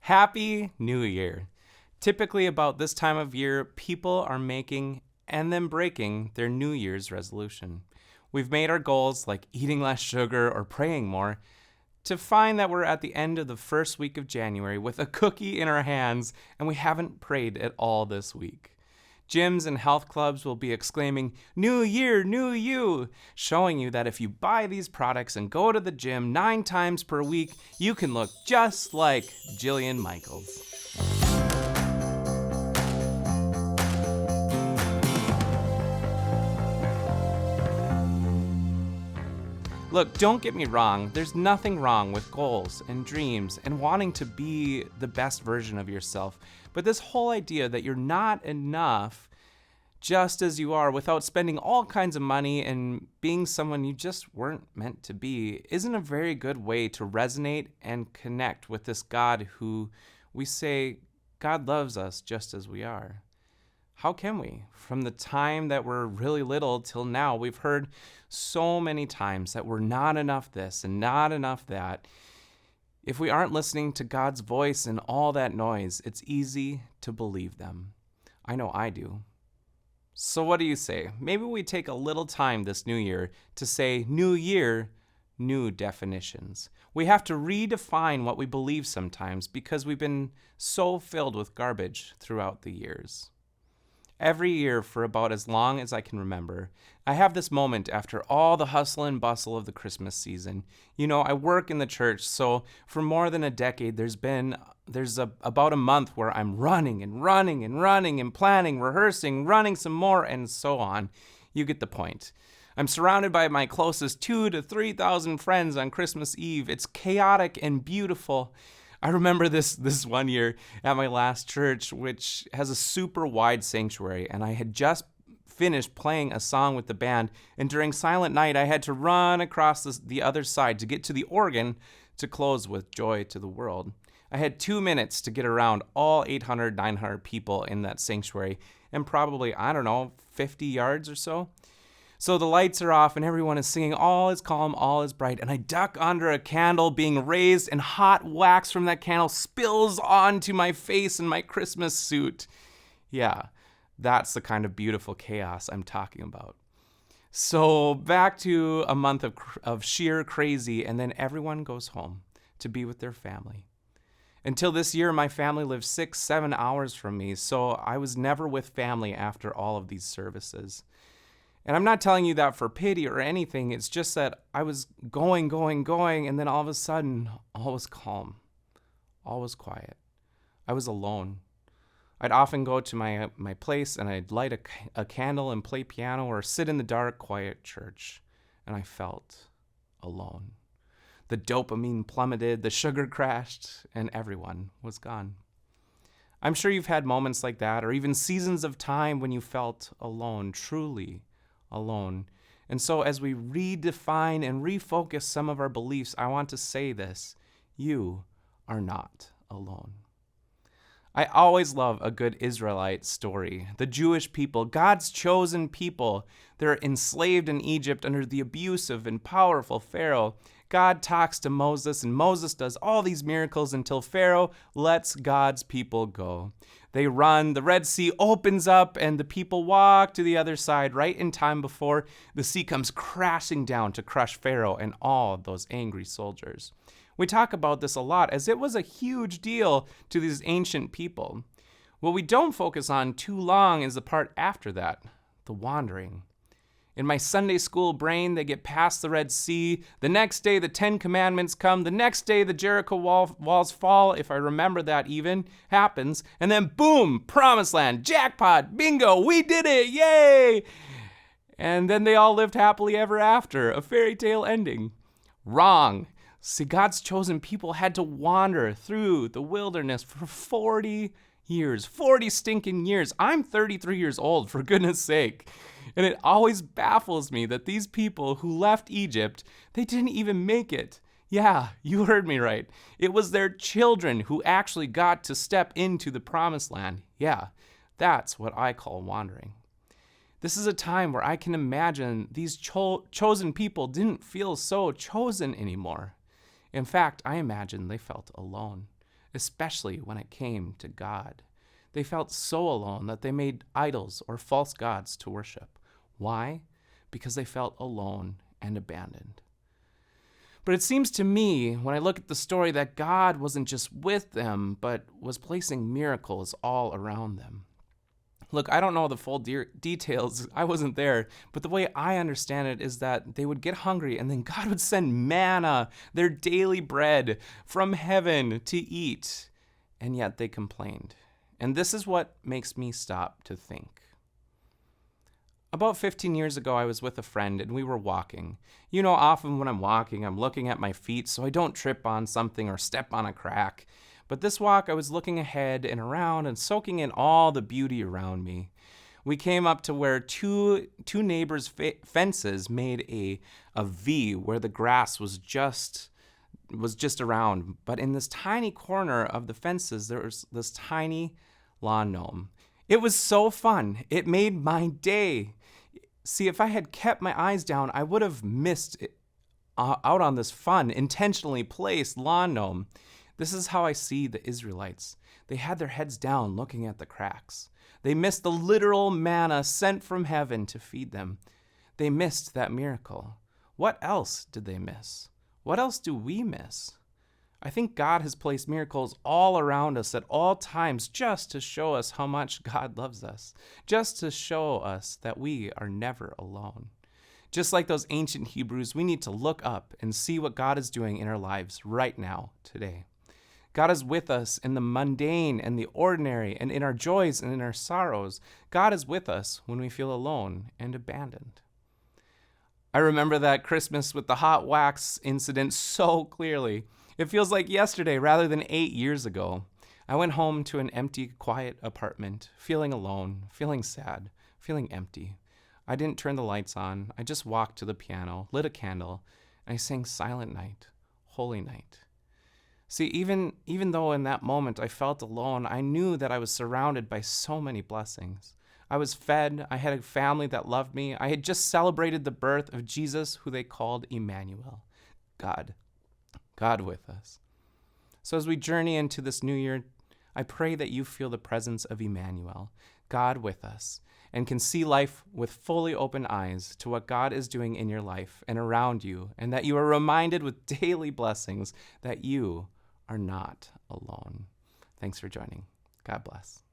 Happy New Year. Typically, about this time of year, people are making and then breaking their New Year's resolution. We've made our goals, like eating less sugar or praying more, to find that we're at the end of the first week of January with a cookie in our hands and we haven't prayed at all this week. Gyms and health clubs will be exclaiming, "New Year, New You," showing you that if you buy these products and go to the gym 9 times per week, you can look just like Jillian Michaels. Look, don't get me wrong, there's nothing wrong with goals and dreams and wanting to be the best version of yourself. But this whole idea that you're not enough just as you are without spending all kinds of money and being someone you just weren't meant to be isn't a very good way to resonate and connect with this God who we say God loves us just as we are. How can we? From the time that we're really little till now, we've heard so many times that we're not enough this and not enough that. If we aren't listening to God's voice and all that noise, it's easy to believe them. I know I do. So what do you say? Maybe we take a little time this new year to say, new year, new definitions. We have to redefine what we believe sometimes because we've been so filled with garbage throughout the years. Every year for about as long as I can remember, I have this moment after all the hustle and bustle of the Christmas season. You know, I work in the church, so for more than a decade, there's about a month where I'm running and planning, rehearsing, running some more, and so on. You get the point. I'm surrounded by my closest 2,000 to 3,000 friends on Christmas Eve. It's chaotic and beautiful. I remember this one year at my last church, which has a super wide sanctuary, and I had just finished playing a song with the band, and during Silent Night, I had to run across the other side to get to the organ to close with Joy to the World. I had 2 minutes to get around all 800, 900 people in that sanctuary, and probably, 50 yards or so. So the lights are off and everyone is singing, "All is calm, all is bright," and I duck under a candle being raised and hot wax from that candle spills onto my face and my Christmas suit. Yeah, that's the kind of beautiful chaos I'm talking about. So back to a month of sheer crazy, and then everyone goes home to be with their family. Until this year, my family lived 6-7 hours from me, so I was never with family after all of these services. And I'm not telling you that for pity or anything. It's just that I was going, and then all of a sudden, all was calm. All was quiet. I was alone. I'd often go to my place and I'd light a candle and play piano or sit in the dark, quiet church. And I felt alone. The dopamine plummeted, the sugar crashed, and everyone was gone. I'm sure you've had moments like that, or even seasons of time when you felt alone, truly alone. And so as we redefine and refocus some of our beliefs, I want to say this: you are not alone. I always love a good Israelite story. The Jewish people, God's chosen people, they're enslaved in Egypt under the abusive and powerful Pharaoh. God talks to Moses, and Moses does all these miracles until Pharaoh lets God's people go. They run, the Red Sea opens up, and the people walk to the other side right in time before the sea comes crashing down to crush Pharaoh and all those angry soldiers. We talk about this a lot as it was a huge deal to these ancient people. What we don't focus on too long is the part after that, the wandering. In my Sunday school brain, they get past the Red Sea. The next day, the 10 Commandments come. The next day, the Jericho walls fall, if I remember that even, happens. And then boom, Promised Land, jackpot, bingo, we did it, yay! And then they all lived happily ever after, a fairy tale ending. Wrong. See, God's chosen people had to wander through the wilderness for 40 years, 40 stinking years. I'm 33 years old, for goodness sake. And it always baffles me that these people who left Egypt, they didn't even make it. Yeah, you heard me right. It was their children who actually got to step into the Promised Land. Yeah, that's what I call wandering. This is a time where I can imagine these chosen people didn't feel so chosen anymore. In fact, I imagine they felt alone, especially when it came to God. They felt so alone that they made idols or false gods to worship. Why? Because they felt alone and abandoned. But it seems to me, when I look at the story, that God wasn't just with them, but was placing miracles all around them. Look, I don't know the full details. I wasn't there. But the way I understand it is that they would get hungry and then God would send manna, their daily bread, from heaven to eat. And yet they complained. And this is what makes me stop to think. About 15 years ago, I was with a friend and we were walking. You know, often when I'm walking, I'm looking at my feet so I don't trip on something or step on a crack. But this walk, I was looking ahead and around and soaking in all the beauty around me. We came up to where two neighbors' fences made a V where the grass was just around. But in this tiny corner of the fences, there was this tiny lawn gnome. It was so fun. It made my day. See, if I had kept my eyes down, I would have missed out on this fun, intentionally placed lawn gnome. This is how I see the Israelites. They had their heads down looking at the cracks. They missed the literal manna sent from heaven to feed them. They missed that miracle. What else did they miss? What else do we miss? I think God has placed miracles all around us at all times just to show us how much God loves us, just to show us that we are never alone. Just like those ancient Hebrews, we need to look up and see what God is doing in our lives right now, today. God is with us in the mundane and the ordinary, and in our joys and in our sorrows. God is with us when we feel alone and abandoned. I remember that Christmas with the hot wax incident so clearly. It feels like yesterday rather than 8 years ago. I went home to an empty, quiet apartment, feeling alone, feeling sad, feeling empty. I didn't turn the lights on. I just walked to the piano, lit a candle, and I sang Silent Night, Holy Night. See, even though in that moment I felt alone, I knew that I was surrounded by so many blessings. I was fed. I had a family that loved me. I had just celebrated the birth of Jesus, who they called Emmanuel, God with us. So as we journey into this new year, I pray that you feel the presence of Emmanuel, God with us, and can see life with fully open eyes to what God is doing in your life and around you, and that you are reminded with daily blessings that you are not alone. Thanks for joining. God bless.